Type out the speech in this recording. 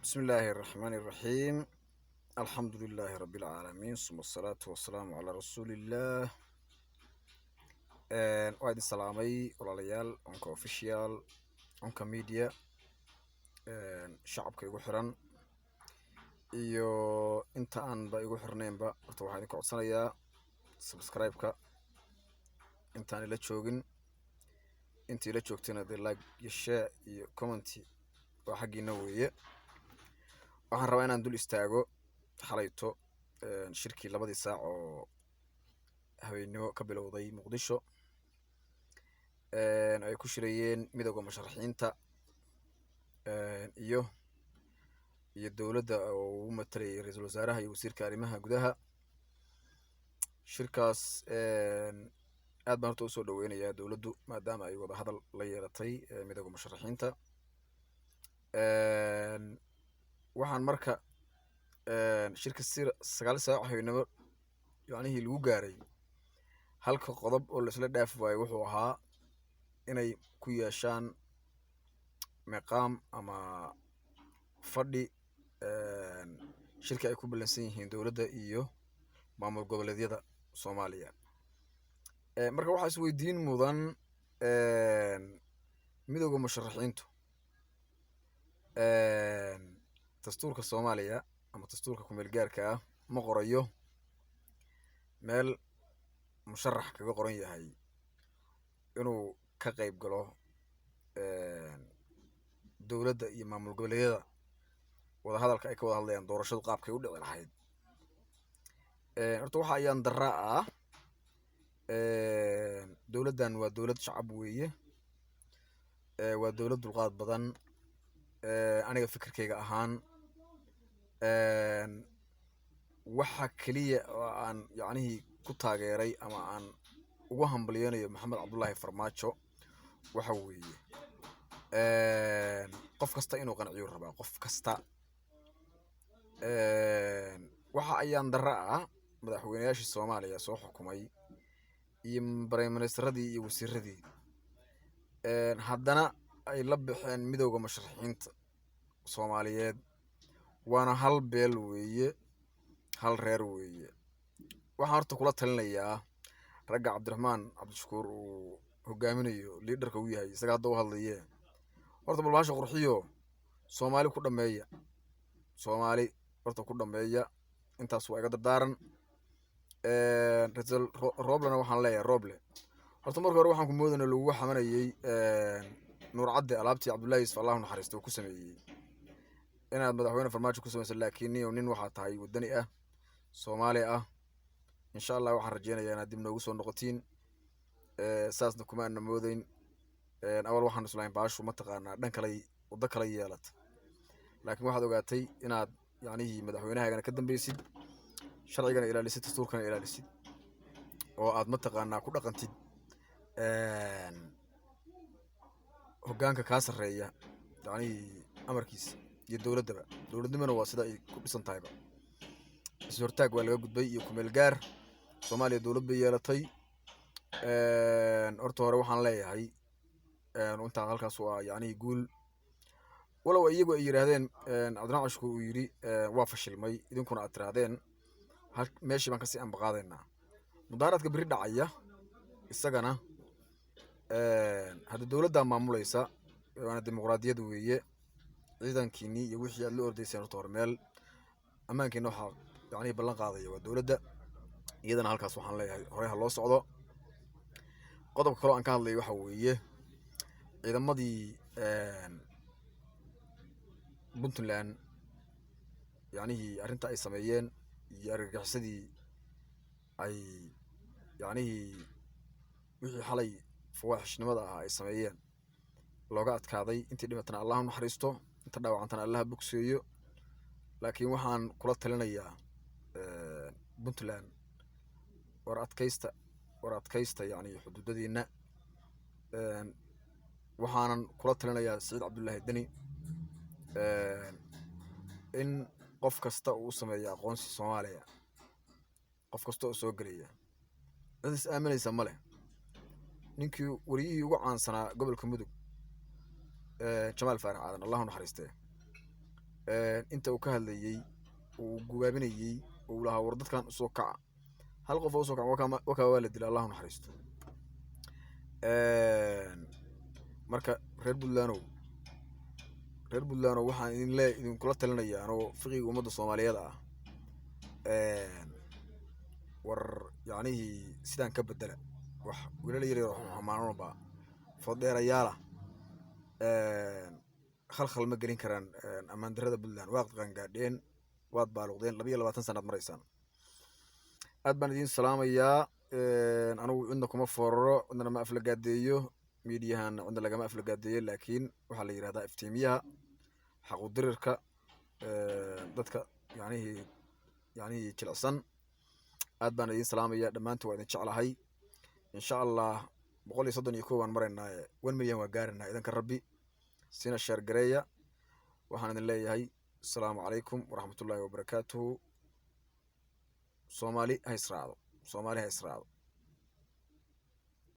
بسم الله الرحمن الرحيم. الحمد لله رب العالمين ثم الصلاة والسلام على رسول الله. وعد السلامي ولاليال عنك اوفيشيال عنك ميديا شعبك igu xiran iyo inta aan ba igu xirnaynba horta waxaan idin codsanayaa subscribe-ka intaan ila joogin intii ila joogtayna dee like iyo share iyo comment waa xaggiina weeye. waxaan rabaa inaan dul istaago xalayto shirkii 2 saac oo habeenimo ka bilowday muqdisho ay ku shirayeen midowga musharaxiinta iyo dowladda oo uu matalay ra'iisul wasaaraha iyo wasiirka arrimaha gudaha. shirkaas aad baan horta u soo dhaweynayaa dowladdu maadaama ay wada hadal la yeelatay midowga musharaxiinta. waxaan marka shirka 9 saac habeenimo yacnihii lagu gaaray halka qodob oo la isla dhaafi waayo wuxuu ahaa inay ku yeeshaan meeqaam ama fadhi shirka ay ku ballansan yihiin dowladda iyo maamul goboleedyada Soomaaliya. marka waxaa isweydiin mudan midowga musharaxiintu dastuurka Soomaaliya ama dastuurka kumeel gaarka ah ma qorayo meel musharax kaga qoran yahay inuu ka qayb galo dowladda iyo maamul goboleedyada wada hadalka ay ka wada hadlayaan doorashadu qaabkay u dhici lahayd. horta waxa ayaan darra ah dowladdan waa dowlad shacab weeye, waa dowlad dulqaad badan. aniga fikirkayga ahaan waxa kaliya oo aan yacnihii ku taageeray ama aan ugu hambalyeynayo maxamed cabdullaahi farmaajo waxa weeye qof kasta inuu qanciyo rabaa qof kasta. waxa ayaan darra ah madaxweynayaashii Soomaaliya soo xukumay iyo barayministeradii iyo wasiiradii haddana ay la baxeen midowga musharaxiinta Soomaaliyeed waana hal beel weeye, hal reer weeye. waxaan horta kula talinayaa ragga Cabdiraxmaan Cabdishakuur uu hogaaminayo leaderka uu yahay isaga hadda u hadlayee horta balbaasha qurxiyo Soomaali ku dhameeya, Soomaali horta ku dhameeya. intaas waa iga dardaaran. ra'iisul Roblena waxaan leeyahay Roble horta markii hore waxaan ku moodana lagu xamanayay nuur cadde alaabtii Cabdullaahi Yusuf Allahu naxariisto ku sameeyay inaad madaxweyne farmaajo ku samayso, laakiin nin waxaa tahay wadani ah Soomaali ah. insha Allah waxaan rajeynayaa inaad dib noogu soo noqotiin. saasna kuma aan moodayn awal waxaan islayn baashu ma taqaanaa dhan kale wada kale yeelata, laakiin waxaad ogaatay inaad yacnihii madaxweynahaagana ka dambeysid, sharcigana ilaalisid, dastuurkana ilaalisid, oo aad ma taqaanaa ku dhaqantid hoggaanka kaa sarreeya yacnihii amarkiisa iyo dowladdaba. dowladnimana waa sida ay ku dhisan tahayba. is-hortaag waa laga gudbay iyo kumeel gaar. Soomaaliya dowlad bay yeelatay. horta hore waxaan leeyahay intaa halkaas waa yacnihii guul, walow iyagu ay yidhaahdeen cabdiraxmaan cashku uu yidhi waa fashilmay, idinkuna aad tirahdeen meeshii baan kasii ambaqaadaynaa. mudaharaadka beri dhacaya isagana hadda dowladdaa maamulaysa waana dimuqraadiyad weeye. ciidankiinii iyo wixii aad la ordayseen horta hore meel ammaankiina waxaa yacnihii ballan qaadaya waa dowladda. iyadana halkaas waxaan leeyahay horey ha loo socdo. qodobka kaloo aan ka hadlayay waxa weeye ciidamadii Puntland yacnihii arrinta ay sameeyeen iyo argagixisadii ay yacnihii wixii xalay fawaaxishnimada ah ay sameeyeen looga adkaaday. intii dhimatana Allah u naxariisto, inta dhaawacantana Allah bogseeyo. laakiin waxaan kula talinayaa Puntland war adkaysta yacnihii xuduudadiina. waxaanan kula talinayaa Saciid Cabdullaahi Deni in qof kasta uu sameeyo aqoonsi Soomaaliya, qof kasta oo soo gelaya cid is aaminaysa ma leh. ninkii wariyihii ugu caansanaa gobolka Mudug Jamaal Faarax Aadan Allah u naxariistee inta uu ka hadlayay uu gubaabinayay uu lahaa war dadkan usoo kaca hal qof oo usoo kaca wakaa waa la dilay allahu naxariisto. marka reer Puntland waxaan idinkula talinayaa anoo fiqiga ummadda Soomaaliyeed ah war yacnihii sidaan ka bedela wax wiilal yar yar xumaanaba fodheerayaala khalkhal ma gelin karaan ammaan darrada Puntland waad qaangaadheen waad baaluqdeen 22 sanaad maraysaan. aad baan idiin salaamayaa. anigu cidna kuma fooraro cidna ma aflagaadeeyo miidiyahan cidna lagama aflagaadeeyo laakiin waxaa la yidhahdaa iftiimiyaha xaqu dirirka dadka yacnihii jilicsan. aad baan idiin salaamayaa dhammaantiin waa idin jeclahay insha allah 131 baan maraynaa 1 milyan waa gaarinaa idanka rabbi sina sheer gareeya. waxaan idin leeyahay asalaamu calaykum waraxmatullaahi wabarakaatuhu. Soomaali ha israacdo.